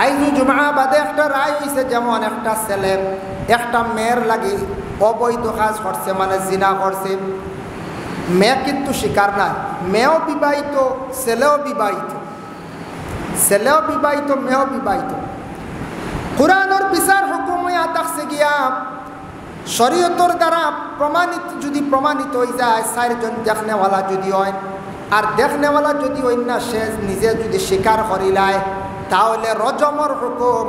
আইজু জুমা বাদে একটা রায় হয়েছে, যেমন একটা ছেলে একটা মেয়ের লাগি অবৈধ কাজ করছে, মানে জিনা করছে, মেয়ে কিন্তু স্বীকার নাই, মেয়েও বিবাহিত, ছেলেও বিবাহিত, ছেলেও বিবাহিত, মেয়েও বিবাহিত। কুরআনের বিচার হুকুম হইয়া থাকছে গিয়া শরীয়তের দ্বারা প্রমাণিত, যদি প্রমাণিত হয়ে যায়, চারজন দেখনেওয়ালা যদি হয়, আর দেখনেওয়ালা যদি হয় না, সে নিজে যদি স্বীকার করিলায়, তাহলে রজমর হুকুম।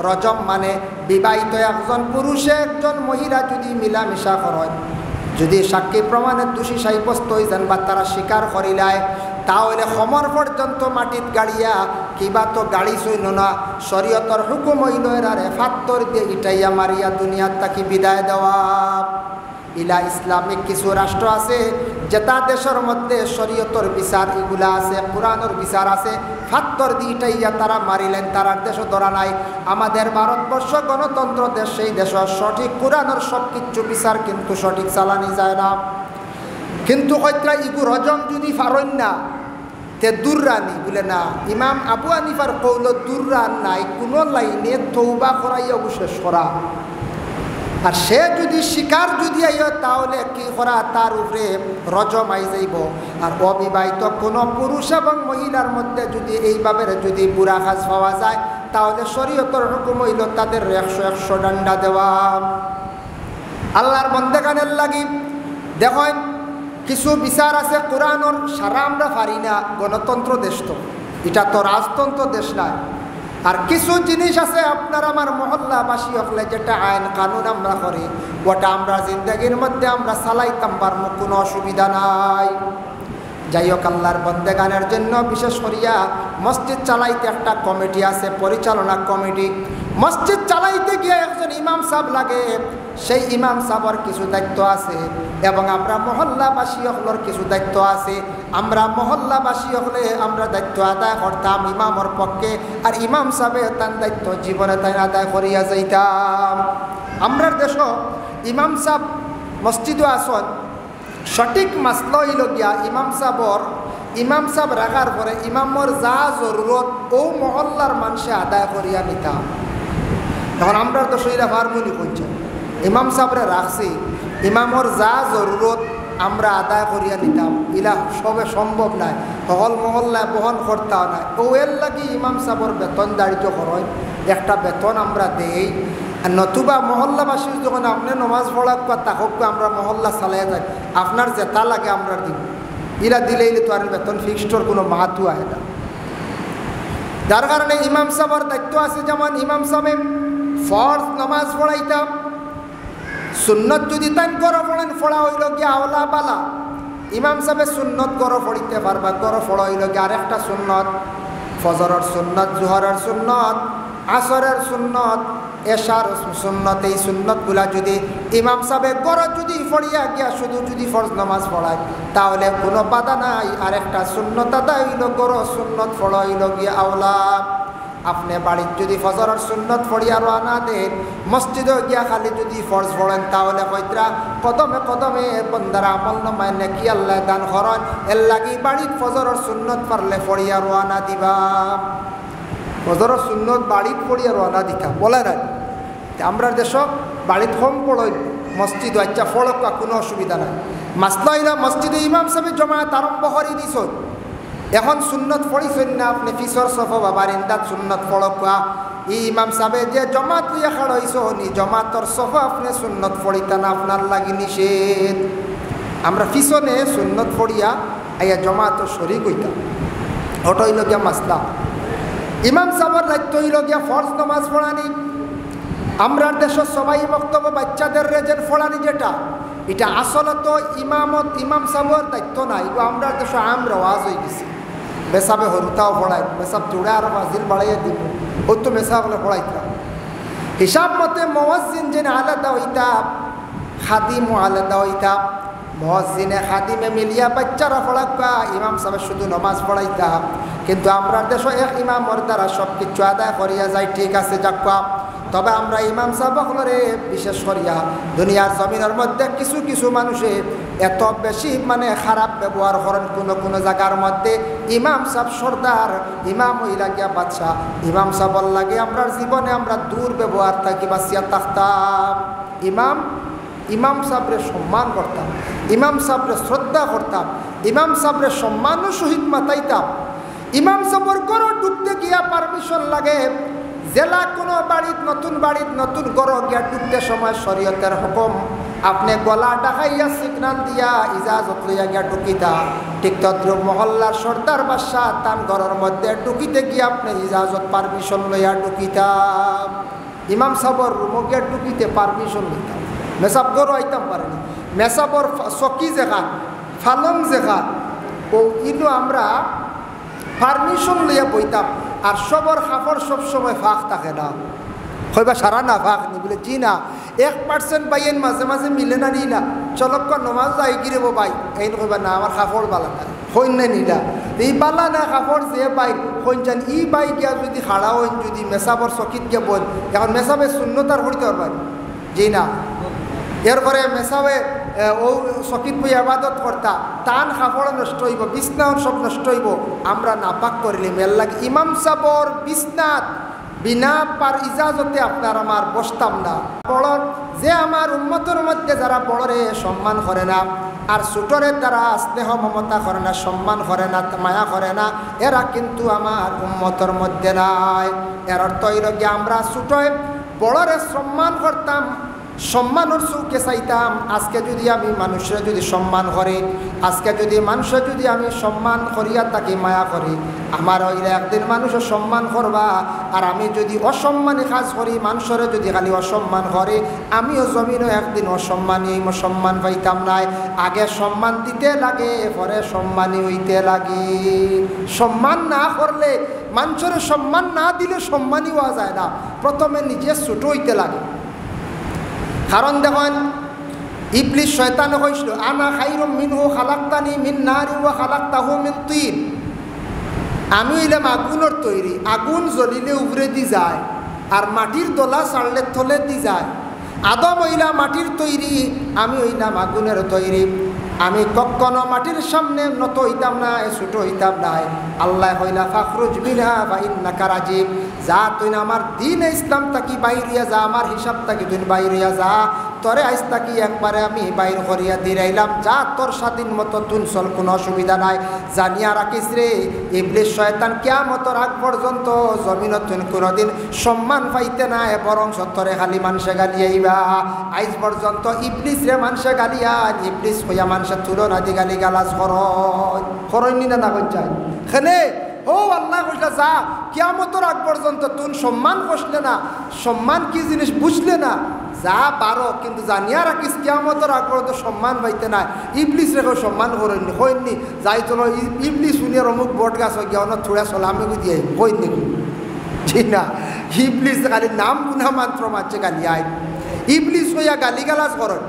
রজম মানে বিবাহিত একজন পুরুষে একজন মহিলা যদি মিলামিশা করেন, যদি সাক্ষী প্রমাণের দোষী সাব্যস্ত হয়ে যান বা তারা স্বীকার করিলায়, তাহলে সমর পর্যন্ত মাটিত গাড়িয়া কিবা তো গাড়ি চইল না, শরীয়তর হুকুম হইল এরারে ফাত্তর দিয়ে ইটাইয়া মারিয়া দুনিয়ার তাকে বিদায় দেওয়া। ইলা ইসলামিক কিছু রাষ্ট্র আছে যেটা দেশের মধ্যে শরীয়তর বিচার এগুলা আছে, কোরআনের বিচার আছে, ফাত্তর দিয়ে ইটাইয়া তারা মারিলেন, তারার দেশও ধরা নাই। আমাদের ভারতবর্ষ গণতন্ত্র দেশ, সেই দেশের সঠিক কোরআনের সব কিছু বিচার কিন্তু সঠিক চালানি যায় না। কিন্তু হয়তো ইগু রজম যদি ফারন না তে দুর্রানি বলে না, ইমাম আবু হানিফার কৌল দুর্রান নাই, কোনো লাইনে তৌবা করাইয়া শেষ করা। আর সে যদি শিকার যদি আইয়, তাহলে কি করা, তার উপরে রজম আই যাইব। আর অবিবাহিত কোনো পুরুষ এবং মহিলার মধ্যে যদি এইভাবে যদি বুড়া কাজ পাওয়া যায়, তাহলে শরীয়তের হুকুম হইল তাদের 100 ডান্ডা দেওয়া। আল্লাহর বন্দেগানের লাগি দেখেন কিছু বিচার আছে কোরআনের, সারা আমরা পারি না, গণতন্ত্র দেশ তো, এটা তো রাজতন্ত্র দেশ নাই। আর কিছু জিনিস আছে আপনার আমার মহল্লাবাসী হলে যেটা আইন কানুন আমরা করি, ওটা আমরা জিন্দগির মধ্যে আমরা চালাইতাম পারবো, কোনো অসুবিধা নাই। যাই হোক, আল্লাহর বন্দেগানের জন্য বিশেষ করিয়া মসজিদ চালাইতে একটা কমিটি আছে, পরিচালনা কমিটি। মসজিদ চালাইতে গিয়ে একজন ইমাম সাহেব লাগে, সেই ইমাম সাহেবের কিছু দায়িত্ব আছে, এবং আমরা মহল্লাবাসী হলের কিছু দায়িত্ব আছে। আমরা মহল্লাবাসী হলে আমরা দায়িত্ব আদায় করতাম ইমামর পক্ষে, আর ইমাম সাহেব তার দায়িত্ব জীবনে তাই আদায় করিয়া যাইতাম। আমরার দেশ ইমাম সাহেব মসজিদও আসন, সঠিক মাসলা হইল গিয়া ইমাম সাহেব রাখার পরে ইমামর যা জরুরত ও মহল্লার মানুষে আদায় করিয়া নিতাম। তখন আমরা তো শরীরা হারমোনি করছে, ইমাম সাহেবরে রাখছি, ইমামর যা জরুরত আমরা আদায় করিয়া নিতাম। ইলা সবে সম্ভব নাই, হল মহল্লায় বহন করতেও নাই। ও এর লাগি ইমাম সাহেবর বেতন দাঁড়িত করেন, একটা বেতন আমরা দেই। আর নতুবা মহল্লাবাসী যখন আপনি নমাজ পড়াক বা তাকক আমরা মহল্লা চালাই যাই, আপনার যেটা লাগে আমরা দিব। ইলা দিলেই তো আর বেতন ফিক্সডর কোনো মাহাতু আহে না। যার কারণে ইমাম সাহেবের দায়িত্ব আছে, যেমন ইমাম সাহেব ফরজ নামাজ পড়াইতাম, সুন্নত যদি তাই গড় পড়েন পড়া হইল গিয়া আওলা বালা। ইমাম সাহেব সুন্নত গড় পড়িতে পারবা, গড় পড়া হইল গিয়া আরেকটা সুন্নত, ফজরের সুন্নত, জোহরের সুন্নত, আসরের সুন্নত, এশার সুন্নত। এই সুন্নতগুলা যদি ইমাম সাহেব গড় যদি পড়িয়া গিয়া শুধু যদি ফরজ নামাজ পড়ায়, তাহলে কোনো বাধা নাই। আরেকটা সুন্নত আদায় হইল গড় সুন্নত পড়া হইল গিয়া আওলা। আপনি বাড়ির যদি ফজরের সুন্নত পড়িয়া রওনা দেন, মসজিদে গিয়া খালি যদি ফরজ পড়েন, তাহলে কইতরা কদমে কদমে বন্দার আমল নামায় নেকি আল্লাহ দান করেন। এর লাগি বাড়ির ফজরের সুন্নত পারলে পড়িয়া রওনা দিবা। ফজরের সুন্নত বাড়িত পড়িয়া রওনা দিতা বলে নাই। আমরা দেশ বাড়িত কম পড়ই, মসজিদ আচ্ছা ফড়ক কোনো অসুবিধা নাই। মাসলা হইলা মসজিদে ইমাম সাহেব জমায়েত আরম্ভ করে দিছ, এখন সুন্নত পড়িছেন না আপনি ফিসর সফা বাবার ইন্দাত সুন্নত পড়কা। ই ইমাম সাহেব যে জমাত লইয়া খাড়াইছ, নি জমাতর সফা আপনি সুন্নত পড়িতা না, আপনার লাগি নিষেধ। আমরা পিছনে সুন্নত পড়িয়া আইয়া জমাত শরিক হইতাম, ওটা হইল গিয়া মাসলা। ইমাম সাহেবের দায়িত্ব হইল গিয়া ফরজ নামাজ পড়ানি। আমরা দেশের সবাই বক্তব্য বাচ্চাদের রেজের পড়ানি, যেটা এটা আসলে তো ইমাম সাহেবের দায়িত্ব নাই, আমরা দেশে আম রেওয়াজ হয়ে গেছে। মেসাবে হরুতাও পড়াই, মেসাব চূড়া আর ফাজিল বাড়াইয়া দিব, ও তো মেসা হলে পড়াইতাম। হিসাব মতে মুয়াজ্জিন যেন আলাদা হইতাম, খাদিমও আলাদা হইতাম। মুয়াজ্জিনে খাদিমে মিলিয়া বাচ্চারা পড়াকা, ইমাম সাহেব শুধু নমাজ পড়াইতাম। কিন্তু আমরা দেশে এক ইমামর দ্বারা সব কিছু আদায় করিয়া যায়, ঠিক আছে যাক। তবে আমরা ইমাম সাহেব হলরে বিশেষ করিয়া দুনিয়ার জমিনের মধ্যে কিছু কিছু মানুষে এত বেশি মানে খারাপ ব্যবহার করেন কোনো জায়গার মধ্যে ইমাম সাহেব সর্দার ইমাম হইলা গিয়া বাদশাহ ইমাম সাহেব লাগে আমরা জীবনে আমরা দূর ব্যবহার থাকি বাঁচিয়া থাকতাম ইমাম সাহেবরে সম্মান করতাম ইমাম সাহেবরে শ্রদ্ধা করতাম ইমাম সাহেবরে সম্মানের সহিত মাতাইতাম ইমাম সাহেবর ঘরে ঢুকতে গিয়া পারমিশন লাগে জেলা কোনো বাড়িত নতুন ঘর গিয়া ঢুকতে সময় শরীয়তের হুকুম আপনি গলা ডাকাইয়া সিগনাল দিয়া ইজাজত লইয়া গিয়া ঢুকিতা ঠিক তদ্রুপ মহল্লার সর্দার বাদশাহ তান ঘরের মধ্যে ঢুকিতে গিয়া আপনি ইজাজত পারমিশন লইয়া ঢুকিতা ইমাম সাহেবর রুমে গিয়া ঢুকিতে পারমিশন লইতাম মেসাব গরু আইতাম পারেনি মেসাবর চকি যেখান ফালং যেখান ও ইনো আমরা পারমিশন লইয়া বইতাম আর সবর খাফর সবসময় ফাঁক থাকে না হইবা সারা না ফাঁক নি বলে জি না 1% বাইন মাঝে মাঝে মিলে না নিলা চলক্ক নমাজ যাই গিরে ভাই এই কইবা না আমার কাপড় বালা না হইন না নিলা এই বালা না কাপড় যে বাই হইন জান ই বাই গিয়া যদি খাড়া হইন যদি মেসাবর চকিত গিয়া বল এখন মেসাবে শূন্যতার হইতে পারবেন জি না এরপরে মেসাবে ও চকিত বই আবাদত করতা টান কাপড় নষ্ট হইব বিছনাও সব নষ্ট হইব আমরা নাপাক করিলে মেল লাগে ইমাম সাবর বিছনাত বিনা পার ইজাজতে আপনার আমার বসতাম না বড় যে আমার উম্মতের মধ্যে যারা বড়রে সম্মান করে না আর ছোটরে তারা স্নেহ মমতা করে না সম্মান করে না মায়া করে না এরা কিন্তু আমার উম্মতের মধ্যে নাই এর অর্থ হইল কি আমরা ছোটয় বড়রে সম্মান করতাম সম্মানের চৌকে চাইতাম আজকে যদি আমি মানুষের যদি সম্মান করি আজকে যদি মানুষের যদি আমি সম্মান করিয়া তাকে মায়া করি আমার হইলে একদিন মানুষের সম্মান করবা আর আমি যদি অসম্মানী কাজ করি মানুষের যদি খালি অসম্মান করে আমিও জমিনও একদিন অসম্মানী সম্মান পাইতাম নাই আগে সম্মান দিতে লাগে পরে সম্মানী হইতে লাগে সম্মান না করলে মানুষের সম্মান না দিলে সম্মানী হওয়া যায় না প্রথমে নিজে ছোট হইতে লাগে কারণ দেখেন ইবলিস শয়তান কইছিল আনা খাইরুম মিনহু খালাকতানি মিন নারি ওয়া খালাকতাহু মিন তিন আমি হইলাম আগুনের তৈরি আগুন জ্বলিলে উপরে দি যায় আর মাটির দলা ছাড়লে তলে দি যায় আদম হইলা মাটির তৈরি আমি হইলাম আগুনের তৈরি আমি কখনো মাটির সামনে নত হইতাম না ছোট হইতাম না আল্লাহ হইলা ফাখরুজ বিনহা বা ইন্নাকা রাজিব যা তুই আমার দিন ইসলাম তাকি বাইরিয়া যা আমার হিসাব তাকি তুই বাইরিয়া যা তরে আইস তাকি একবারে আমি বাইর করিয়া দিরাইলাম যা তোর স্বাধীন মতো তুন চল কোনো অসুবিধা নাই জানিয়া রাখিস রে ইবলিস শয়তান কিয়ামতের আগ পর্যন্ত জমিনত তুই কোনোদিন সম্মান পাইতে নাই বরং সত্তরে খালি মানুষে গালিয়াইবা আইজ পর্যন্ত ইবলিস রে মানুষে গালিয়া ইবলিস হইয়া মানুষের তুলনা দি গালি গালাজ করনি না কই যায় খেলে ও আল্লাহ কইলা যা কিয়ামতের আগ পর্যন্ত তুই সম্মান বসলে না সম্মান কি জিনিস বুঝলে না যা পারো কিন্তু জানিয়া রাখিস কিয়ামতের আগ পর্যন্ত সম্মান পাইতে নাই ইবলিস রেখে সম্মান করেননি হইনি যাই চলো ইবলিস শুনিয়ে অমুক বট গাছ হয়ে গিয়ে অনেক থোড়া চলামি দিয়ে হইনি ঠিক না ইবলিস খালি নাম গুনা মাত্র মারছে গালি আয় ইবলিস হইয়া গালি গালাজ করেন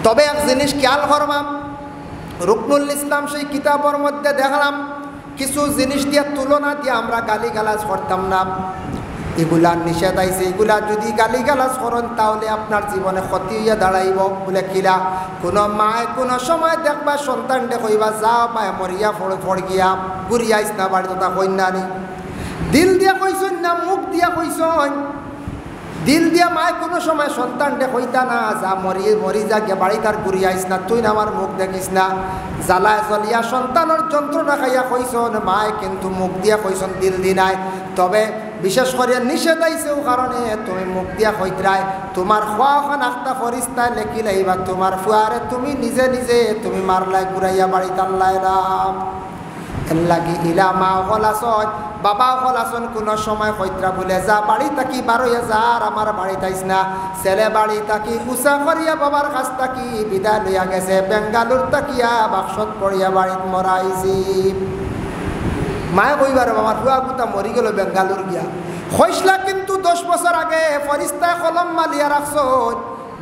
তবে এক জিনিস খেয়াল করবাম রুকনুল ইসলাম সেই কিতাবের মধ্যে দেখলাম কিছু জিনিস দিয়ে তুলনা দিয়ে আমরা গালি গালাজ করতাম না এগুলার নিষেধ আইছে এগুলা যদি গালি গালাজ করেন তাহলে আপনার জীবনে ক্ষতি হইয়া দাঁড়াইব বলে কিলা কোনো মায় কোনো সময় দেখবা সন্তানটা কইবা যাও পায় মরিয়া ফড় গিয়া ঘুরিয়া আইস না বাড়ি তোটা কন্যানি দিল দিয়া কইসন না মুখ দিয়া কইসন দিল দিয়া মায় কোনো সময় সন্তানটা কইতা না যা মরি যা গিয়া বাড়ি তার ঘুরিয়া আইস না তুই না আমার মুখ দেখিস না জ্বালায় জ্বলিয়া সন্তানের যন্ত্রণা খাইয়া কইসন মায় কিন্তু মুখ দিয়া কইসন দিল দি নাই তবে বিশেষ করে নিষেধ আইছেও কারণে তুমি মুখ দিয়া কইতরাই তোমার খোয়াখান আখতা ফরিস্তায় লেখি লাইবা তোমার ফুয়ারে তুমি নিজে নিজে তুমি মারলাই ঘুরাইয়া বাড়ি টানলাই রাম লাগি ইলা মা হলাসন বাবা হলাসন কোনো সময় কইতরা বলে যা বাড়ি তাকি বারোয়া যা আর আমার বাড়ি তাইস না ছেলে বাড়ি তাকি উষা করিয়া বাবার কাছ তাকি বিদায় লইয়া গেছে বেঙ্গালুর তাকিয়া বাক্সত পড়িয়া বাড়িত মরাইছি মায়ে কইবার আমার ফুয়া গুতা মরি গেল বেঙ্গালুর গিয়া হইসলা কিন্তু 10 বছর আগে ফরিস্তা কলম মালিয়া রাখছ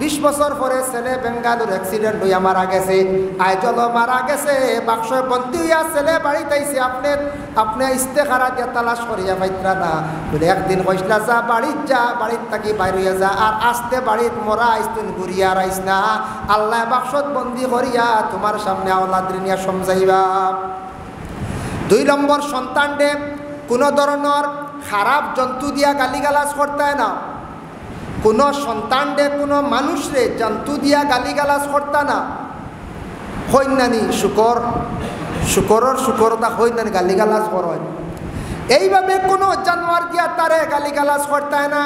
20 বছর পরে ছেলে বেঙ্গালুর অ্যাক্সিডেন্ট হইয়া মারা গেছে, আইজল মারা গেছে, বাক্স বন্দি হইয়া ছেলে বাড়িতে আইছে, আপনি ইস্তেখারা দিয়ে তালাশ করিয়া পাইত্রা না বলে একদিন কইসলা যা বাড়িত যা, বাড়িত থাকি বাইর হইয়া যা, আর আসতে বাড়িত মরা আইস তুই ঘুরিয়া আইস না, আল্লাহ বাক্সত বন্দি করিয়া তোমার সামনে আওলাদ নিয়া সমঝাইবা। 2 নম্বর সন্তানরে কোনো ধরনের খারাপ জন্তু দিয়া গালিগালাজ করতে না, কোনো সন্তানরে কোনো মানুষরে জন্তু দিয়া গালিগালাজ করতে না, হইনানি শুকরতা হইনানি গালিগালাজ করেন। এইভাবে কোনো জানোয়ার দিয়া তারে গালিগালাজ করতে না,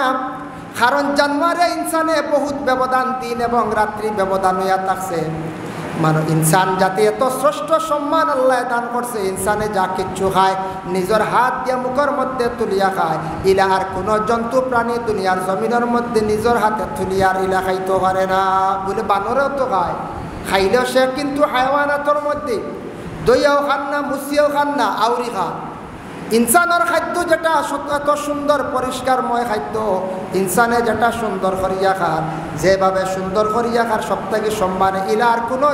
কারণ জানোয়ারে ইনসানে বহুত ব্যবধান, দিন এবং রাত্রি ব্যবধান হইয়া থাকছে। মানে ইনসান জাতি এত শ্রেষ্ঠ সম্মান আল্লাহ দান করছে, ইনসানে যা কিচ্ছু খায় নিজের হাত দিয়ে মুখের মধ্যে তুলিয়া খায়, ইলা আর কোনো জন্তু প্রাণী দুনিয়ার জমিনের মধ্যে নিজের হাতে তুলিয়ার ইলা খাইতে পারে না। বলে বানরেও তো খায়, খাইলেও সে কিন্তু হায়ওয়ানাতর মধ্যে দইয়াও খান না, মুসিয়াও খান না, আউরি খান। ইনসানের খাদ্য যেটা এত সুন্দর পরিষ্কারময় খাদ্য, ইনসানে যেটা সুন্দর করিয়া খার, যেভাবে সুন্দর করিয়া খার সব থেকে সম্মানে, ইলা আর কোনো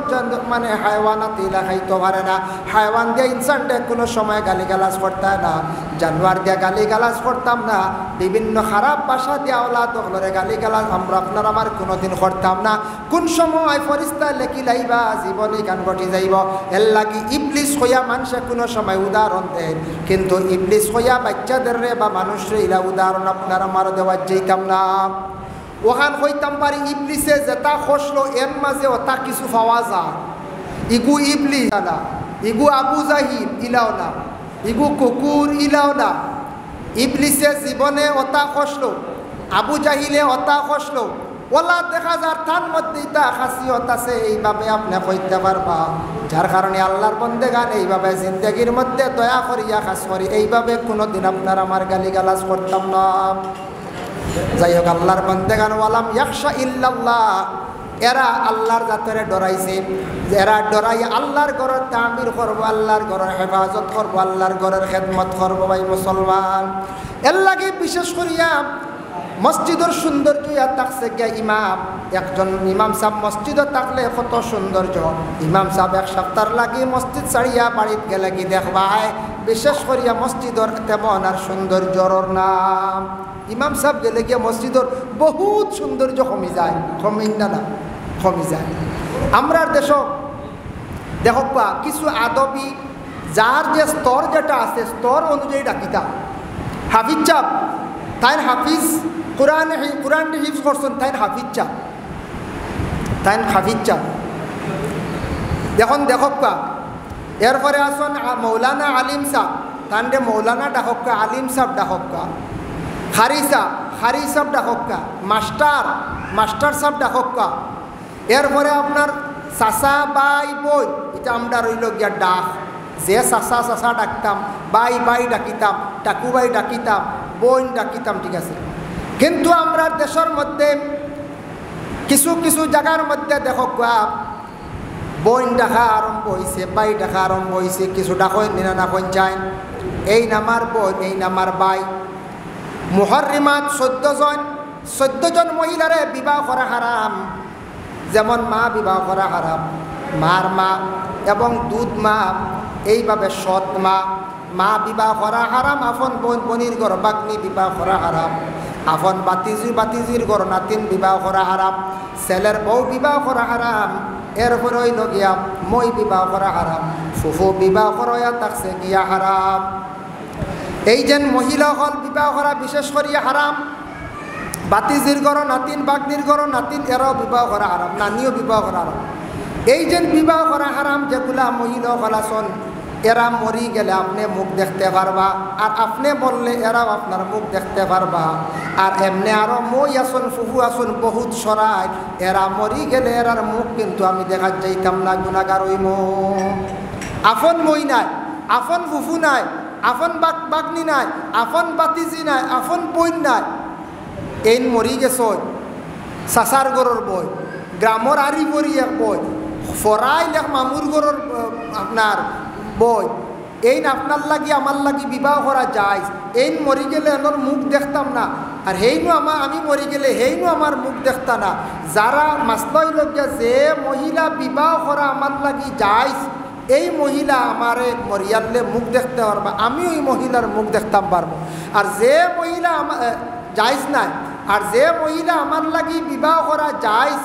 মানে হায়ওয়ানাত ইলা খাইতে পারে না। হায়ওয়ান দিয়ে ইনসানটা কোনো সময় গালিগালাজ করতে না, জানোয়ার দিয়ে গালিগালাজ করতাম না, বিভিন্ন খারাপ ভাষা দিয়ে আওলাদ ওগুলোরে গালিগালাজ আমরা আপনার আমার কোনোদিন করতাম না। কোন সময় ফরিস্তা লেখি লাইবা জীবনে গান ঘটি যাইব, এর লাগি ইবলিস হইয়া মানুষে কোনো সময় উদাহরণ দেয়, কিন্তু ইবলিস হইয়া বাচ্চাদের রে বা মানুষরে ইলা উদাহরণ আপনার আমার দেওয়া যেতাম না। ওখান হইতাম পারি ইবলিসে যেটা খসলো এর মাঝে ওটা কিছু পাওয়া যায়, ইগু ইবলিস না, ইগু আবু জাহিল ইলাও না, ইগু কুকুর ইলাও না। ইবলিসে জীবনে ওটা খসলো, আবু জাহিলে ওটা খসলো, ওলা দেখা যার তার মধ্যে ইটা খাসিয়ত আছে, এইভাবে আপনি কইতে পারবা। যার কারণে আল্লাহর বন্দেগান এইভাবে জিন্দগির মধ্যে দয়া করিয়া খাস করি, এইভাবে কোনোদিন আপনার আমার গালিগালাজ করতাম না। যাই হোক, আল্লাহর বন্দেগান ওয়ালাম ইয়াখশা ইল্লাল্লাহ, এরা আল্লাহর জাতরে ডরাইছে, এরা ডরাই আল্লাহর ঘরের তামির করবো, আল্লাহর ঘরের হেফাজত করবো, আল্লাহর ঘরের খেদমত করবো। ভাই মুসলমান, এর লাগে বিশেষ করিয়া মসজিদের সৌন্দর্য থাকছে গিয়া ইমাম, একজন ইমাম সাহেব মসজিদে থাকলে কত সৌন্দর্য। ইমাম সাহেব এক সপ্তাহ লাগে মসজিদ ছাড়িয়া বাড়িত গেলে কি দেখবাই, বিশেষ করিয়া মসজিদের তেমন আর সৌন্দর্যর নাম। ইমাম সাহেব গেলে গিয়া মসজিদের বহুত সৌন্দর্য কমি যায়, কমি যায়। আমরা দেশ দেখবা কিছু আদবি যার যে স্তর যেটা আছে, স্তর অনুযায়ী ডাকিতা। হাফিজ চাপ তাই হাফিজ, কোরআনটি হিফজ করছেন তাই হাফিজ চাপ, তাই হাফিজ চাপ। দেখুন দেখবা এরপরে আসুন মৌলানা আলিম সাহ, তান্ডে মৌলানা ডাকক্কা, আলিম সাহ ডাকক্কা, হারি সাহ ডাকক্কা, মাস্টার সাহ ডাকক্কা। এরপরে আপনার চাচা বাই বই, এটা আমরা রইল গিয়া ডাক, যে চাচা ডাকতাম, বাই ডাকিতাম, টাকু বাই ডাকিতাম, বোন ডাকিতাম, ঠিক আছে। কিন্তু আমরা দেশের মধ্যে কিছু কিছু জায়গার মধ্যে দেখো বোন ডাকা আরম্ভ হয়েছে, বাই ডাকা আরম্ভ হয়েছে, কিছু ডাকই নিনা নাকন যায়, এই নামার বোন, এই নামার বাই। মুহররিমাত 14 জন মহিলারে বিবাহ করা হারাম, যেমন মা বিবাহ করা হারাম, মার মা এবং দুধ মা, এইভাবে সৎ মা বিবাহ করা হারাম, আপন বোন বনির ঘর বাগ্নি বিবাহ করা হারাম, আপন বাতিজির ঘর নাতিন বিবাহ করা হারাম, ছেলের বউ বিবাহ করা হারাম। এরপরে হইল গিয়া মই বিবাহ করা হারাম, ফুফু বিবাহ করা থাকছে গিয়া হারাম। এই যে মহিলা হল বিবাহ করা বিশেষ করিয়া হারাম, বাতিজির ঘর নাতিন, বাগ্নির ঘর নাতিন, এরাও বিবাহ করা হারাম, নানিও বিবাহ করা হারাম। এই যে বিবাহ করা হারাম যেগুলা মহিলা হল আসন, এরা মরি গেলে আপনি মুখ দেখতে পারবা, আর আপনি বললে এরাও আপনার মুখ দেখতে পারবা। আর এমনি আরো মই আসুন, ফুফু আসুন, বহুত সরাই, এরা মরি গেলে এরার মুখ কিন্তু আমি দেখা যাইতাম না, গুণাগার হইম। আপন মই নাই, আপন ফুফু নাই, আপন বাগনি নাই, আপন বাতিজি নাই, আপন বইন নাই, এই মরি গেছ চাচার গরর বই, গ্রামর আরি পরি এক বই, ফরাই লেখ মামুর গরর আপনার বই, এই আপনার লাগি আমার লাগি বিবাহ করা যায়, এই মরি গেলে আমার মুখ দেখতাম না, আর হেইনু আমি মরি গেলে হেইনু আমার মুখ দেখতাম না। যারা মাসলাই লোকিয়া যে মহিলা বিবাহ করা আমার লাগি যাইস, এই মহিলা আমারে মরিয়ালে মুখ দেখতে পারবা, আমিও ওই মহিলার মুখ দেখতাম পারবো। আর যে মহিলা যাইস নাই, আর যে মহিলা আমার লাগি বিবাহ করা যাইস,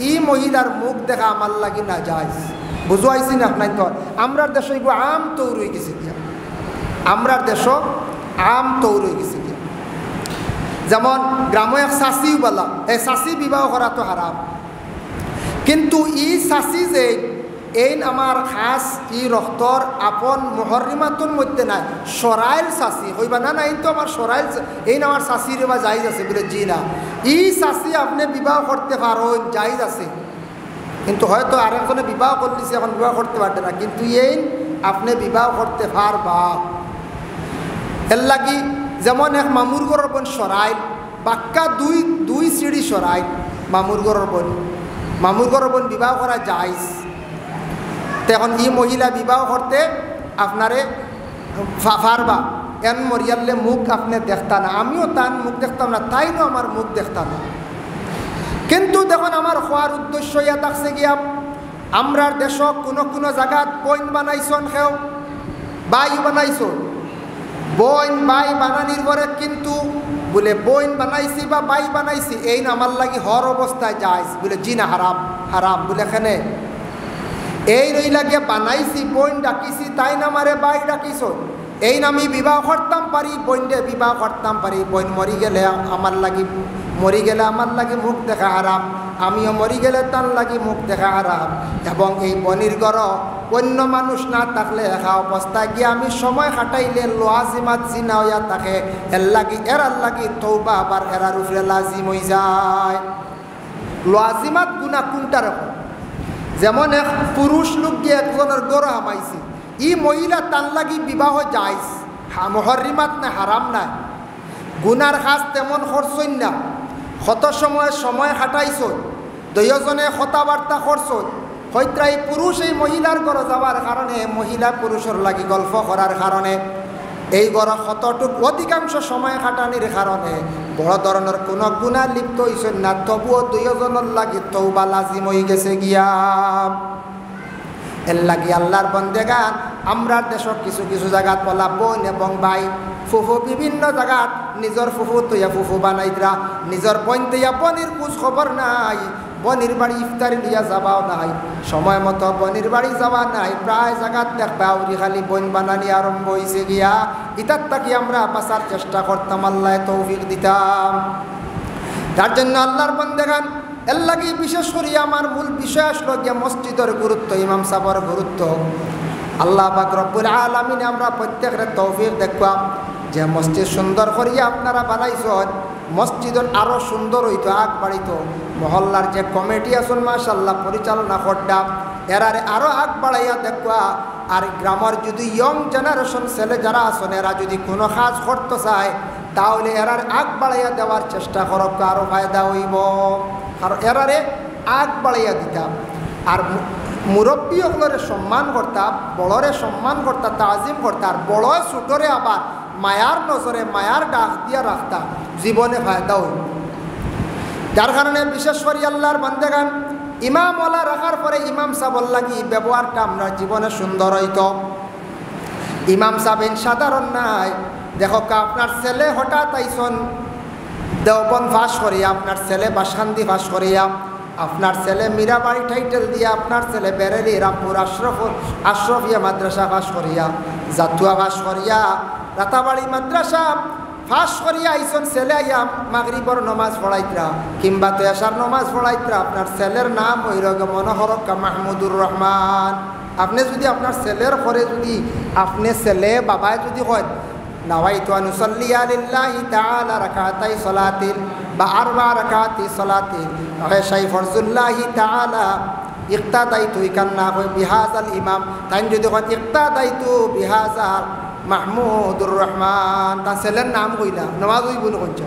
এই মহিলার মুখ দেখা আমার লাগি না যাইস। বুঝাইছি না আপনার? তো আমরা দেশ আম তৈরি হয়ে গেছে গিয়া, আমরা দেশ আম তৈরি হয়ে গেছে গিয়া। যেমন গ্রামে এক শাসিও বলা, এই শাসি বিবাহ করা তো হারাম, কিন্তু ই শাসি যে এই আমার খাস ই রক্তর আপন মুহররিমাতুর মধ্যে নাই, সরাইল শাসি হইবা না, এই তো আমার সরাইল এই আমার শাসির বা জায়েজ আছে বলে, জি না, ই শাসি আপনি বিবাহ করতে পারেন, জায়েজ আছে। কিন্তু হয়তো আরেকজনে বিবাহ করলিছে, এখন বিবাহ করতে পারবে না, কিন্তু এই আপনি বিবাহ করতে পারবা। এর লাগি যেমন এক মামুর ঘরের বোন সরাইল, বাক্কা দুই সিঁড়ি সরাইল মামুর ঘরের বোন, মামুর ঘরের বোন বিবাহ করা যাইজ। তখন ই মহিলা বিবাহ করতে আপনারে পারবা, এন মরিয়ালে মুখ আপনি দেখতাম না, আমিও তার মুখ দেখতাম না, তাইও আমার মুখ দেখতাম না। কিন্তু দেখুন আমার হওয়ার উদ্দেশ্য ইয়া থাকছে গিয়া, আমরার দেশ কোনো কোনো জায়গাত বইন বানাইছন, খেও বাই বানাইছন, বইন বাই বানানির পরে কিন্তু বলে বইন বানাইছি বা বাই বানাইছি এই না আমার লাগি হর অবস্থায় যাইস, বলে জি না, হারাম হারাম। বলে এখানে এই রই লাগিয়ে বানাইছি, বইন ডাকিছি, তাই না আমারে বাই ডাকিছ, এই না আমি বিবাহ করতাম পারি, বইনরে বিবাহ করতাম পারি, বইন মরি গেলে আমার লাগি মুখ দেখা হারাম, আমিও মরি গেলে তার লাগি মুখ দেখা হারাম। এবং এই বনির ঘর অন্য মানুষ না থাকলে একা অবস্থায় গিয়ে আমি সময় কাটাইলে লাজিমাত জিনা হইয়া থাকে, এরার লাগি তওবা আবার এরার উপরে লাজিম হয়ে যায়। লাজিমাত গুণা কোনটা রকম? যেমন এক পুরুষ লোক গিয়ে একজনের গড় হামাইছে, ই মহিলা তার লাগি বিবাহ যাইস, মুহররিমাত না, হারাম নাই, গুনার কাজ তেমন করছই না, কত সময় খাটাইছ, দুইজনে কথাবার্তা করছ, হয়তো এই পুরুষ এই মহিলার ঘরে যাওয়ার কারণে, মহিলা পুরুষের লাগি গল্প করার কারণে, এই ঘর কতটুক অধিকাংশ সময় কাটানির কারণে বড় ধরনের কোনো গুণা লিপ্ত হইছেন না, তবুও দুইজনের লাগি তওবা লাজিম হয়ে গেছে গিয়া। এর লাগি আল্লাহর বন্দেগান আমরার দেশত কিছু কিছু জায়গাত বলা বোন এবং ভাই ফুফু বিভিন্ন জায়গাত নিজের ফুফু তৈয়া ফুফু বানাইতরা, নিজের বোন তৈয়া বনির খোঁজ খবর নাই, বনির বাড়ি ইফতারি দিয়া যাবাও নাই, সময় মতো বনির বাড়ি যাওয়া নাই, প্রায় জায়গাত দেখবা উরি খালি বোন বানানি আরম্ভ হয়েছে গিয়া। ইতার তাকি আমরা বাঁচার চেষ্টা করতাম, আল্লাহ তৌফিক দিতাম। তার জন্য আল্লাহর বন্দেগান এর লাগি বিশেষ করে আমার মূল বিষয় আসলো যে মসজিদের গুরুত্ব, ইমাম সাহেবের গুরুত্ব। আল্লাহ পাক রব্বুল আলামিন আমরা প্রত্যেকের তৌফিক দেখবাম যে মসজিদ সুন্দর করিয়া আপনারা বানাইছেন, মসজিদের আরও সুন্দর হইতো, আগ বাড়িত। মহল্লার যে কমিটি আসুন মাশাআল্লাহ পরিচালনা করতাম, এরারে আরও আগ বাড়াইয়া দেখবা। আর গ্রামের যদি ইয়ং জেনারেশন ছেলে যারা আসেন, এরা যদি কোনো কাজ করতে চায় তাহলে এরার আগ বাড়াইয়া দেওয়ার চেষ্টা করক, আরও ফায়দা হইব। আর এরারে আগ বাড়াইয়া দিতাম। আর মুরব্বী ওগুলোরে সম্মান করতাম, বড়রে সম্মান করতাম, তাজিম করতাম, আর বড় ছোটরে আবার মায়ার নজরে মায়ার ডাক দিয়া রাখতাম, জীবনে ফায়দা হইব। যার কারণে বিশেষ করে আল্লাহর বান্দেগান ইমামওয়ালা রাখার পরে ইমাম সাহেব লাগি ব্যবহারটা আমরা জীবনে সুন্দর হইত। ইমাম সাহেব সাধারণ নাই। দেখো আপনার ছেলে হঠাৎ আইসন দেওবন্দ ফাঁস করিয়া, আপনার ছেলে বাসখান্দি ফাঁস করিয়া, আপনার ছেলে মীরাবাড়ি টাইটেল দিয়া, আপনার ছেলে বেরেলি রামপুর আশরফিয়া মাদ্রাসা ফাঁস করিয়া, জাতুয়া ফাঁস করিয়া, রাতাবাড়ি মাদ্রাসা ফাঁস করিয়া আইসন, ছেলে আইয়া মাগরিবর নমাজ পড়াইতরা কিংবা তেশার নমাজ পড়াইতরা, আপনার ছেলের নাম ওই রকম মনোহরকা মাহমুদুর রহমান। আপনি যদি আপনার ছেলের ঘরে যদি আপনি ছেলে বাবায় যদি হয় নাওয়াইতু আন উসাল্লিয়া লিল্লাহি তাআলা রাকাতাই সালাতিন বা আরবা রাকাতি সালাতিন আশাই ফরজুল্লাহি তাআলা ইক্তাদাইতু ইকান্না হয় বিহাজাল ইমাম, তাই যদি হয় ইক্তাদাইতু বিহাজাল মাহমুদুর রহমান, তার ছেলের নাম কইলা নমাজ হইব না কইছ,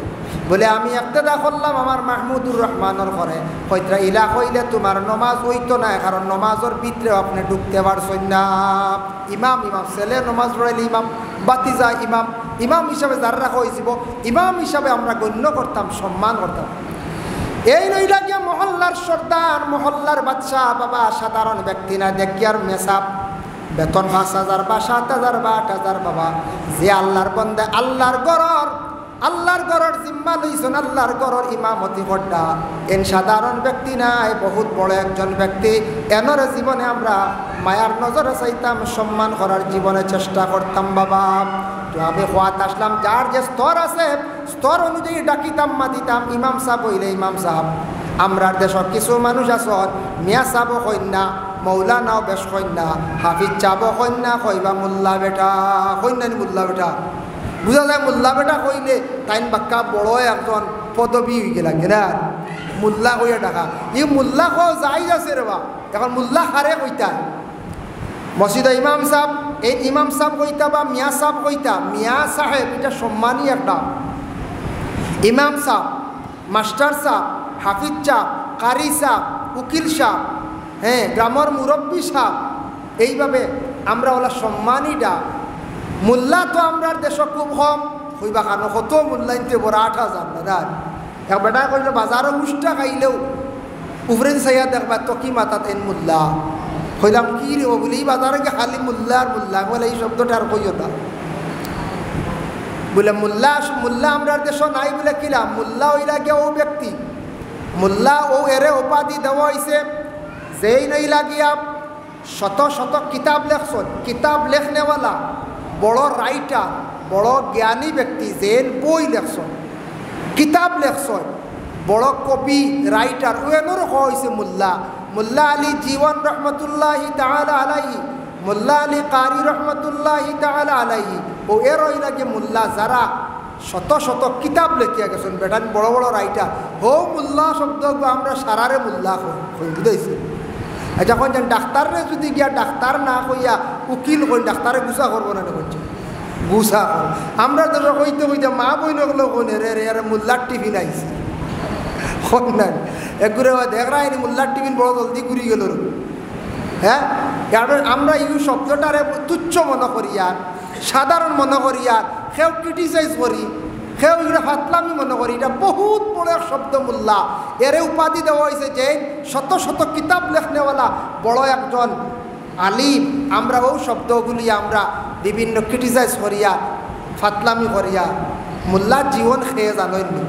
বলে আমি ইক্তাদা করলাম আমার মাহমুদুর রহমানের ঘরে, কইতরা ইলা কইলে তোমার নমাজ হইতো না, কারণ নমাজের ভিতরে আপনি ঢুকতে পারছেন না। ইমাম ছেলে নমাজ পড়াইলে ইমাম, বাতিজা ইমাম, ইমাম হিসাবে যারা রাখা হয়েছিল ইমাম হিসাবে আমরা গণ্য করতাম, সম্মান করতাম। এই নইলা গিয়া মহল্লার সর্দার, মহল্লার বাদশাহ বাবা, সাধারণ ব্যক্তি না, দেখিয়ার মেসাব বেতন 5,000 বা 7,000 বা 8,000 বাবা, যে আল্লাহর বন্দা, আল্লাহর গরর জিম্মা লইছেন, আল্লাহর গরর ইমামতি করডা, এন সাধারণ ব্যক্তি নাই, বহুত বড় একজন ব্যক্তি। এনর জীবনে আমরা মায়ার নজরে চাইতাম, সম্মান করার জীবনে চেষ্টা করতাম বাবা। তো আমি খোয়াত আসলাম, যার যে স্তর আছে স্তর অনুযায়ী ডাকিতাম, মাতিতাম। ইমাম সাহেব হইলে ইমাম সাহেব। আমরার দেশত কিছু মানুষ আসন মিয়া সাহেব কন্যা, মৌলানাও বেশ কন্যা, হাফিজ চাব কন্যা, কইবা মোল্লা বেটা, কন্যানি মোল্লা বেটা, বুঝা যায় মোল্লা বেটা কইলে তাইন বাক্কা বড় একজন পদবী হয়ে গেলা কেনা মোল্লা কইয়া ডাকা। ই মোল্লা কো যাই আছে রে বা, এখন মোল্লা হারে কইতা মসজিদে ইমাম সাহেব, এই ইমাম সাহেব কইতা বা মিয়া সাহেব কইতা, মিয়া সাহেব এটা সম্মানী একটা। ইমাম সাহেব, মাস্টার সাহেব, হাফিজ সাহেব, কারি সাহেব, উকিল সাহেব, হ্যাঁ গ্রামের মুরব্বী সাহেব, এইভাবে আমরা ওলা সম্মানীটা। মোল্লা তো আমরা দেশ খুব কম হইবা, কারণ কত মোল্লা ইনতে বড় 8,000 না। এক বেটা কইলে বাজারও মুষ্টা খাইলেও উফরেন সাইয়া দেখবা তো কি মাথাত এন মোল্লা, কইলাম কি রে বলি বাজারে গিয়ে খালি মোল্লা আর মোল্লা, বলে এই শব্দটা আর কইও না। বলে মোল্লা মোল্লা আমরা দেশ নাই বলে কিলাম, মোল্লা ওইলা গিয়ে ও ব্যক্তি, মোল্লা ও এরে উপাধি দেওয়া হয়েছে যেই নই লাগিয়া শত শত কিতাব লেখছেন, কিতাব লেখনেওয়ালা বড় রাইটার, বড় জ্ঞানী ব্যক্তি, যেন বই লেখছেন, কিতাব লেখছেন, বড় কবি রাইটার, ওয়েনর হয়েছে মোল্লা। মোল্লা আলী জীবন রহমতুল্লাহি তাআলা আলাইহি, মোল্লা আলী কারি রহমতুল্লাহি তাআলা আলাইহি, ও এর লাগে মোল্লা যারা শত শত কিতাব লেখিয়া গেছেন, বেটান বড় বড় রাইটার। হো মোল্লা শব্দ আমরা সারারে মোল্লা কই, বুঝাইছে। যখন যেন ডাক্তারে যদি গিয়া ডাক্তার না কইয়া উকিল কই, ডাক্তারে গুছা করবো না, করছে গুছা কর। আমরা তো কইতে কইতে মা বই নগলো কোনে রে রে আরে মোল্লার টিফিন আইছে নাই একগুড়ে দেখরাইনি মোল্লার টিফিন বড় জলদি ঘুরি গেল। হ্যাঁ, আমরা এই শব্দটারে তুচ্ছ মনে করি, আর সাধারণ মনে করি, আর কেউ ক্রিটিসাইজ করি, কেউ এটা ফাতলামি মনে করি। এটা বহুত বড় এক শব্দ মোল্লা। এরে উপাধি দেওয়া হয়েছে যে শত শত কিতাব লেখনেওয়ালা বড় একজন আলিম। আমরা ও শব্দগুলি আমরা বিভিন্ন ক্রিটিসাইজ করিয়া, ফাতলামি করিয়া মোল্লার জীবন খেয়ে জানইনি।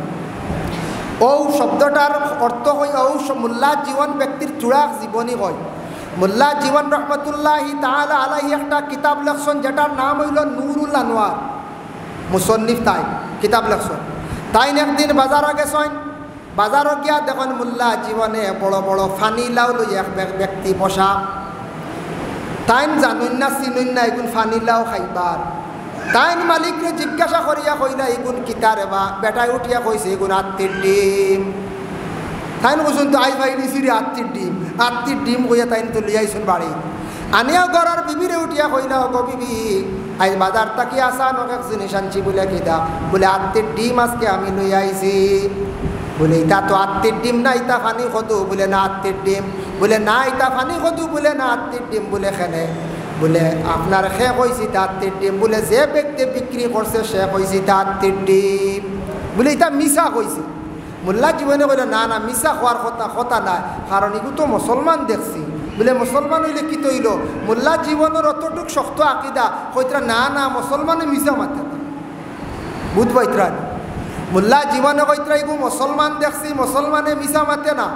ও শব্দটার অর্থ হয় ও মোল্লার জীবন ব্যক্তির চূড়া জীবনী হয়। মোল্লা জীবন রহমতুল্লাহি তাআলা আলাইহি একটা কিতাব লেখছেন, যেটার নাম হইল নুরুল আনোয়ার। মুসন্নিফ তাই কিতাব লেখছেন। তাই একদিন বাজারে গেছেন, বাজারও গিয়া দেখেন মোল্লা জীবনে বড় বড় ফানি লাউ লই এক ব্যক্তি বসা। তাইন জানুন না চিনুন না এগুন ফানি লাউ খাইবার। তাইন মালিকরে জিজ্ঞাসা করিয়া কইলা এগুন কিতারে বা, বেটায় উঠিয়া কইছে এগুন আত্মীর ডিম। তাইন কৈছুন তো আই ভাই নিছি রে আত্মীর ডিম, আত্মীর ডিম কইয়া তাইন তো লিয়াইছুন বাড়ি। আনিয়া ঘরের বিবিরে উঠিয়া কইলা গো বিবি, আজ বাজার তাকি আসা নক জিনিস আনছি বলে কিতা, বলে আত্মীর ডিম আজকে আমি লই আইছি। বলে ইটা তো আত্মীর ডিম না, ইটা ফানি কদু, বলে না আত্মীর ডিম, বলে না ইটা ফানি কদু, বলে না আত্মীর ডিম। বলে খেলে, বলে আপনার সে কইছি তা আত্মীর ডিম, বলে যে ব্যক্তি বিক্রি করছে সে কইছি তা আত্মীর ডিম, বলে এটা মিশা কইছি। মোল্লা জীবনে কইলে না না মিশা হওয়ার কথা কথা নাই, কারণ এগুলো তো মুসলমান দেখছি। বলে মুসলমান হইলে কি তৈল, মোল্লা জীবনের অতটুক শক্ত আকিদা কইতরা না না মুসলমানে মিশা মাতে না, বুঝবাইতরা। মোল্লা জীবনে কইতরা এগু মুসলমান দেখছি, মুসলমানে মিশা মাতে না।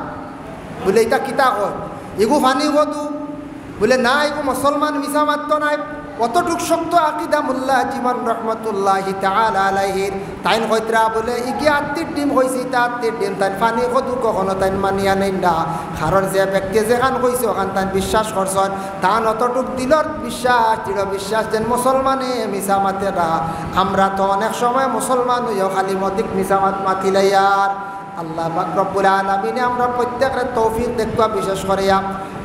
বলে এটা কিতা কয় এগু ফানি কদু, বলে না এগু মুসলমান মিশা মাত্র নাই। অতটুক শক্ত আকিদা মোল্লা জীবন রহমতুল্লাহি তাআলা আলাইহির। তাইন কইতরা বলে ইকি আত্মীর ডিম হয়েছে, তা আত্মীর ডিম তাই ফানি কদু কখনো তাই মানিয়া নেই না, কারণ যে ব্যক্তি যেখান কইছে ওখান তাই বিশ্বাস করছেন, তান অতটুক দিলর বিশ্বাস, দৃঢ় বিশ্বাস যেন মুসলমানে মিশা মাতে না। আমরা তো অনেক সময় মুসলমান হইও খালি মদিক মিশা মাতিলাইয়ার। আল্লাহ পাক রব্বুল আলামিনে আমরা প্রত্যেকের তৌফিক দেখবা, বিশেষ করিয়া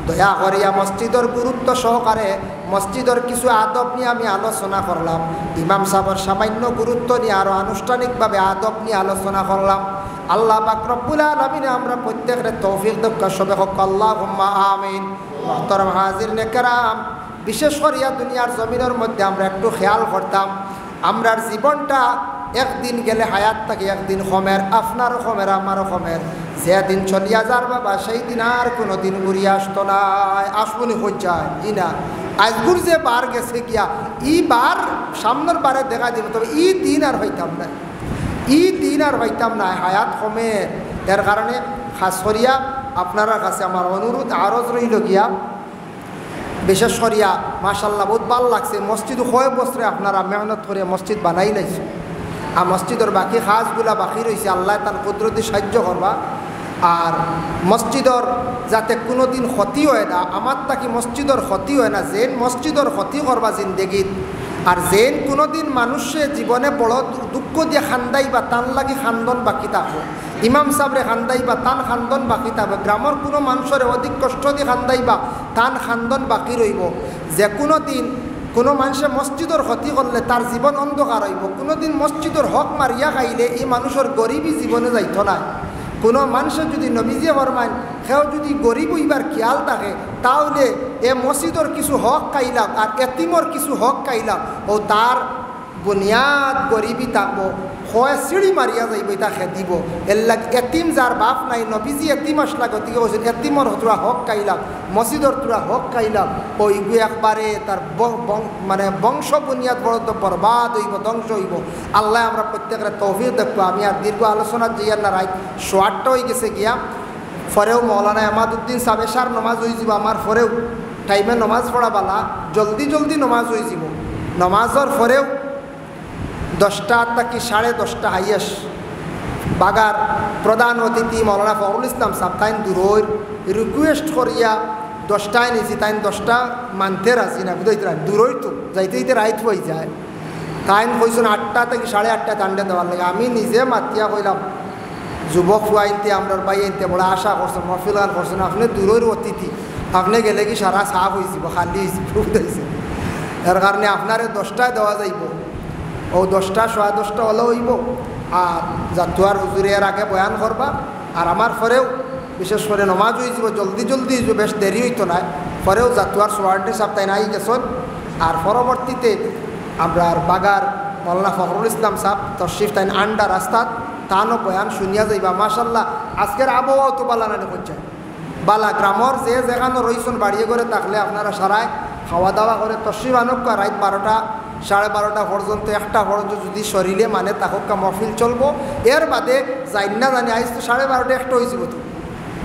দয়া করিয়া মসজিদের গুরুত্ব সহকারে মসজিদের কিছু আদব নিয়ে আমি আলোচনা করলাম। ইমাম সাহেবের সামান্য গুরুত্ব নিয়ে আরও আনুষ্ঠানিকভাবে আদব নিয়ে আলোচনা করলাম। আল্লাহ পাক রব্বুল আলামিনে আমরা প্রত্যেকের তৌফিক দেখবা, সবে হোক আল্লাহুম্মা আমিন। মুহতারাম হাজিরিন কেরাম, বিশেষ করিয়া দুনিয়ার জমিনের মধ্যে আমরা একটু খেয়াল করতাম, আমরার জীবনটা একদিন গেলে হায়াত থাকে একদিন কমের, আপনারও কমের আমারও কমের। যেদিন চলিয়া যার বাবা সেই দিন আর কোনো দিন ঘুরিয়ে আসতো না, আসবনি হজ্জায় ই না। আজগুর যে বার গেছে গিয়া ই বার সামনের বারে দেখা দিব, তবে ই দিন আর হইতাম না, ই দিন আর হইতাম না, হায়াত কমে। এর কারণে খাস করিয়া আপনারা কাছে আমার অনুরোধ আরজ রইল গিয়া, বিশেষ করিয়া মাশাল্লাহ বহুত ভাল লাগছে, মসজিদ কয়েক বছরে আপনারা মেহনত করে মসজিদ বানাই লাইছে, আর মসজিদের বাকি কাজগুলা বাকি রয়েছে, আল্লাহ তার কুদরতি সাহায্য করবা। আর মসজিদর যাতে কোনো দিন ক্ষতি হয় না, আমার তাকে মসজিদর ক্ষতি হয় না, যেন মসজিদর ক্ষতি করবা জিন্দগিত, আর যেন কোনো দিন মানুষে জীবনে বড় দুঃখ দিয়ে খান্দাই বা টান লাগি খান্দন বাকি থাকো, ইমাম সাহেবরে খান্দাই বা টান খান্দন বাকি থাকবে, গ্রামের কোনো মানুষের অধিক কষ্ট দিয়ে খান্দাই বা টান খান্দন বাকি রইব। যে কোনো দিন কোনো মানুষে মসজিদর ক্ষতি করলে তার জীবন অন্ধকার হইব, কোনো দিন মসজিদর হক মারিয়া খাইলে এই মানুষের গরিবই জীবনে যাইত না। কোনো মানুষের যদি নবীজিয়ে ফরমায় সেও যদি গরিব হইবার খেয়াল থাকে, তাহলে এ মসজিদর কিছু হক খাইলাম আর এতিমর কিছু হক খাইলাম, ও তার বুনিয়াদ গরিবই থাকবো, হয় সিঁড়ি মারিয়া যাইব, এটা খেদিব। এর লাগে এতিম যার বাপ নাই, নবীজি এতিম আসলা গতিকে বলছেন এতিমর তোরা হক খাইলাম, মসজিদর তোরা হক খাইলাম, ওইগু একবারে তার মানে বংশ বুনিয়াদ বড় বরবাদ হইব, ধ্বংস হইব। আল্লাহ আমরা প্রত্যেকের তৌফিক দেখবো। আমি আর দীর্ঘ আলোচনার যে না রাইট শোয়ারটা হয়ে গেছে গিয়া, ফরেও মৌলানা আমাদউদ্দিন সাবেশার নমাজ হয়ে যাব, আমার ফরেও টাইমে নমাজ পড়া বালা, জলদি জলদি নমাজ হয়ে যাব। নমাজর ফরেও 10টা থেকে 10:30 হাইয়েস বাগার প্রধান অতিথি মৌলানা ফখরুল ইসলাম সাহেব তাইন দূরই রিকোয়েস্ট করিয়া 10টায় নিয়েছি, তাইন 10টা মানতে রাজি না, বুঝতে দূরই তো যাইতে যাইতে রাইত হয়ে যায়। তাইন কইছেন 8টা থেকে 8:30 টান্ডে দেওয়ার লাগে। আমি নিজে মাতিয়া কইলাম যুবক ফুয়াইতে আমরা বাইতে বড় আশা করছেন, মহফিল গান করছেন, আপনি দূরের অতিথি, আপনি গেলে কি সারা সাফ হয়ে যাব, খালি হয়েছে। এর কারণে আপনার 10টায় দেওয়া যাইব, ও 10টা 10:15 হলে হইব। আর জাতুয়ার হুজুরে এর আগে বয়ান করবা, আর আমার পরেও বিশেষ করে নমাজ হয়ে যাব, জলদি জলদি হইব, বেশ দেরি হইতো না। পরেও জাতুয়ার সোয়ার্ডে সাহেব তাই নাই গেছেন। আর পরবর্তীতে আমরা বাগার মৌলানা ফখরুল ইসলাম সাহেব তশরিফ তাই আন্ডা রাস্তাত তানও বয়ান শুনিয়া যাইবা। মাশাল্লাহ আজকের আবহাওয়াও তো বালা নানি করছে, বালা গ্রামর যে যেখানে রয়েছেন বাড়িয়ে করে থাকলে আপনারা সারায় খাওয়া দাওয়া করে তশরিফ আনুক, রাত 12টা 12:30 পর্যন্ত 1টা পর্যন্ত যদি শরীরে মানে তাহকা মহফিল চলবো। এর বাদে যাই না জানি আইস তো 12:30 1টা হয়ে যাব, তো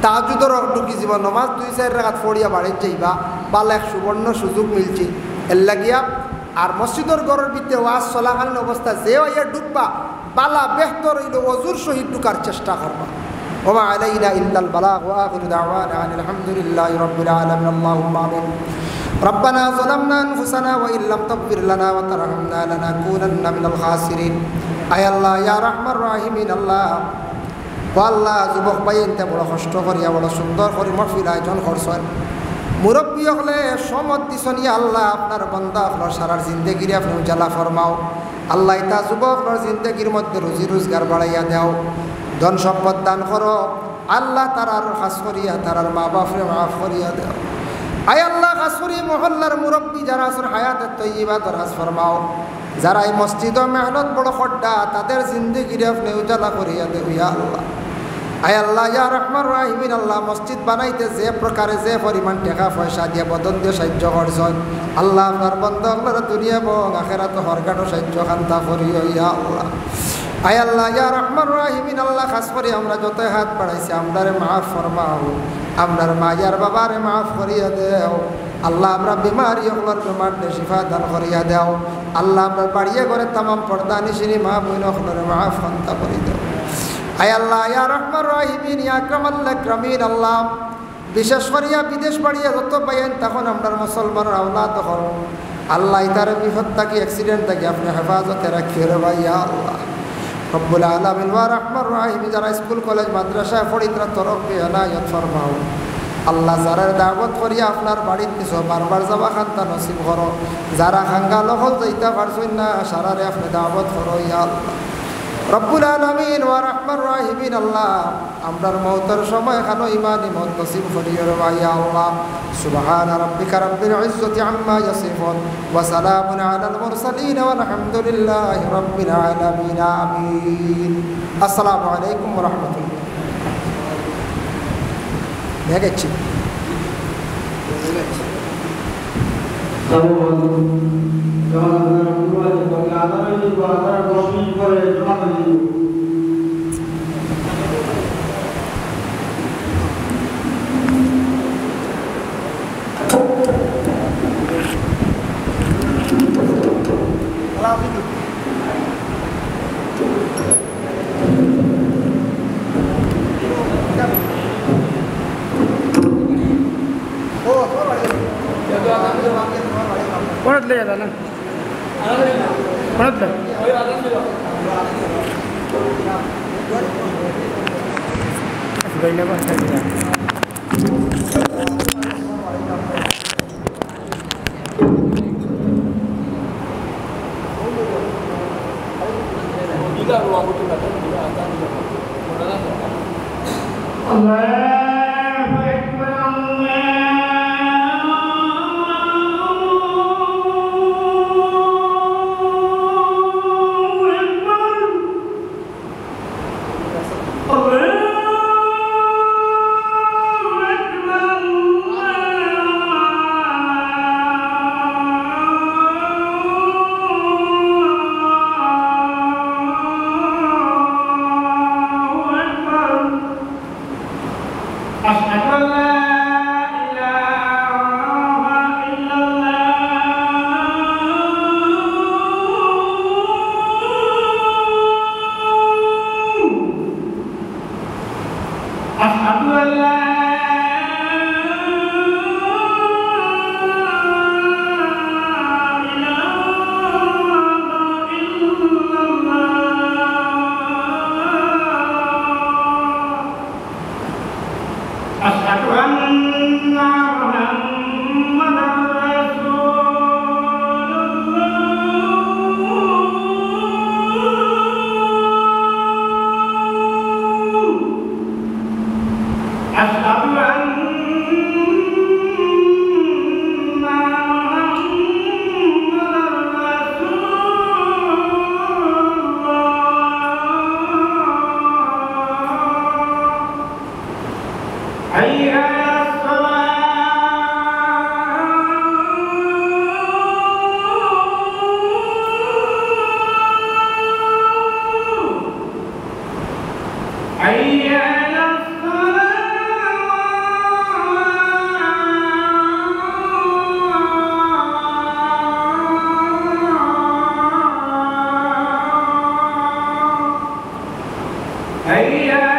তাহাজুদর ঢুকি যাব, নমাজ 2-4 রাকাত পড়িয়া বাড়ির যাইবা, বালা এক সুবর্ণ সুযোগ মিলছে। এর লাগিয়া আর মসজিদর ঘরের ভিতরে ওয়াজ চলাকালীন অবস্থা যে ইয়া ঢুকবা বালা বেহতর হইল অজুর সহিত ঢুকার চেষ্টা করবা। ওমা আলাইনা ইল্লাল বালাগ ওয়া আখিরু দাওয়ানা আলহামদুলিল্লাহি রাব্বিল আলামিন। আল্লাহুম্মা আমিন। ربنا ظلمنا أنفسنا وإن لم تغفر لنا وترحمنا لنكونن من الخاسرين। আয় আল্লাহ ইয়া রাহমার রাহিমিন, আল্লাহ ও আল্লাহ যুবক ভাই এনতে বড় কষ্ট করিয়া বড় সুন্দর করে মাহফিল আয়োজন করছেন, মুরব্বী হলে সমত দিছন। ইয়া আল্লাহ আপনার বান্দা আপনার সারার জিন্দগিরে আপনি উজালা ফরমাও। আল্লাহ ইতা যুবক আপনার জিন্দগির মধ্যে রুজি রোজগার বাড়াইয়া দেও, ধন সম্পদ দান করো। আল্লাহ তারার খাস করিয়া তারার মা বাপরে মাফ করিয়া দেও। আয় আল্লাহ খাসুরি মহল্লার মুরব্বী যারা আছেন হায়াতের তৈবা দরাজ ফরমাও। যারা এই মসজিদ মেহনত বড় খড্ডা তাদের জিন্দগিরে আপনি উজালা করিয়া দেও ইয়া আল্লাহ। আয় আল্লাহ ইয়া রহমান রাহিমিন, আল্লাহ মসজিদ বানাইতে যে প্রকারে যে পরিমাণ টাকা পয়সা দিয়ে বদন দিয়ে সাহায্য করছেন, আল্লাহ আপনার বন্ধু আপনারা দুনিয়া এবং আখেরাত হরকাটো সাহায্য খান্তা করিও ইয়া আল্লাহ। আয় আল্লাহ ইয়া রহমান রাহিমিন, আল্লাহ খাস করে আমরা যত হাত বাড়াইছি আমরারে মাফ ফরমাও, আপনার মায়ার বাবারে মাফ করিয়া দেও। আল্লাহ আমরা বিমারি হলার বেমার শিফা দান করিয়া দেও। আল্লাহ আমরা বাড়িয়ে করে তামাম পর্দা নিশিনি মা বইন হলারে মাফ খান্তা করি দেও। আয় আল্লাহ ইয়া রহমান রাহিমিন ইয়া আকরামাল আকরামিন, আল্লাহ বিশেষ করিয়া বিদেশ বাড়িয়া যত পাইয়েন তখন আমরা মুসলমানের আওলাদ হল, আল্লাহ ইতারে বিপদ থাকি অ্যাক্সিডেন্ট থাকি আপনি হেফাজতে রাখি রে ভাই ইয়া আল্লাহ রব্বুল আলামিন। ওয়া রহমান রাহিমিন যারা স্কুল কলেজ মাদ্রাসা পড়ি তারা তরফে এনায়ত ফরমাও। আল্লাহ যারা দাওয়াত করিয়া আপনার বাড়ির নিছো বারবার যাবা খান্তা নসিব করো। যারা খাঙ্গা লহল যাইতা পারছই না সারারে আপনি দাওয়াত করো ইয়া আল্লাহ। রব্বুল আলামিন ওয়া রাহমান রাহিমিন আল্লাহ আমরার মওতের সময় খানো ইমানি মওত নসিব করিও রে ভাই আল্লাহ সুবহান রাব্বিকা রাব্বিল ইজ্জাতি আম্মা ইয়াসিফুন ওয়া সালামুন আলাল মুরসালিন ওয়া আলহামদুলিল্লাহি রাব্বিল আলামিন আমিন আসসালামু আলাইকুম ওয়া রাহমাতুল্লাহ দেখেছি कोणतले येता ना कोणतलं Hey,